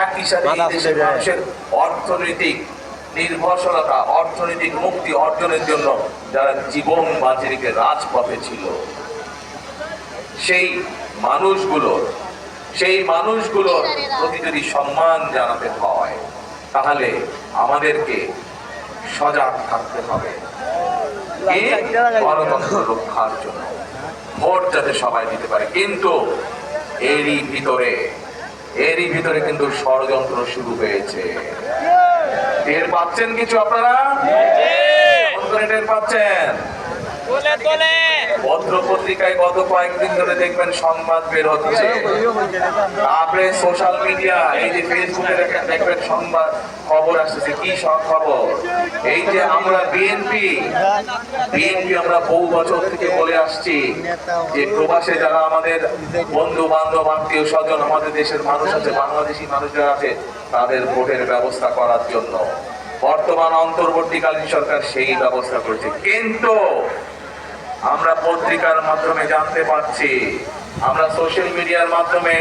একই সাথে মানুষের অর্থনৈতিক নির্ভরশীলতা, অর্থনৈতিক মুক্তি অর্জনের জন্য যারা জীবন বাজি রেখে রাজপথে ছিল, সেই মানুষগুলোর প্রতি যদি সম্মান জানাতে হয়, তাহলে আমাদেরকে সজাগ থাকতে হবে গণতন্ত্র রক্ষার জন্য, ভোট যাতে সবাই দিতে পারে। কিন্তু এরই ভিতরে কিন্তু ষড়যন্ত্র শুরু হয়েছে। টের পাচ্ছেন কিছু আপনারা? টের পাচ্ছেন? পত্র পত্রিকায় গত কয়েকদিন ধরে দেখবেন সংবাদ বের হচ্ছে, তারপরে সোশ্যাল মিডিয়া, এই যে ফেসবুকে দেখবেন সংবাদ খবর আসতেছে। কি সব খবর? এই যে আমরা বিএনপি আমরা বহু বছর থেকে বলে আসছি যে প্রবাসে যারা আমাদের বন্ধু বান্ধব, আত্মীয় স্বজন, আমাদের দেশের মানুষ আছে, বাংলাদেশি মানুষ যারা আছে, তাদের ভোটের ব্যবস্থা করার জন্য বর্তমান অন্তর্বর্তীকালীন সরকার সেই ব্যবস্থা করছে। কিন্তু আমরা পত্রিকার মাধ্যমে জানতে পারছি, আমরা সোশ্যাল মিডিয়ার মাধ্যমে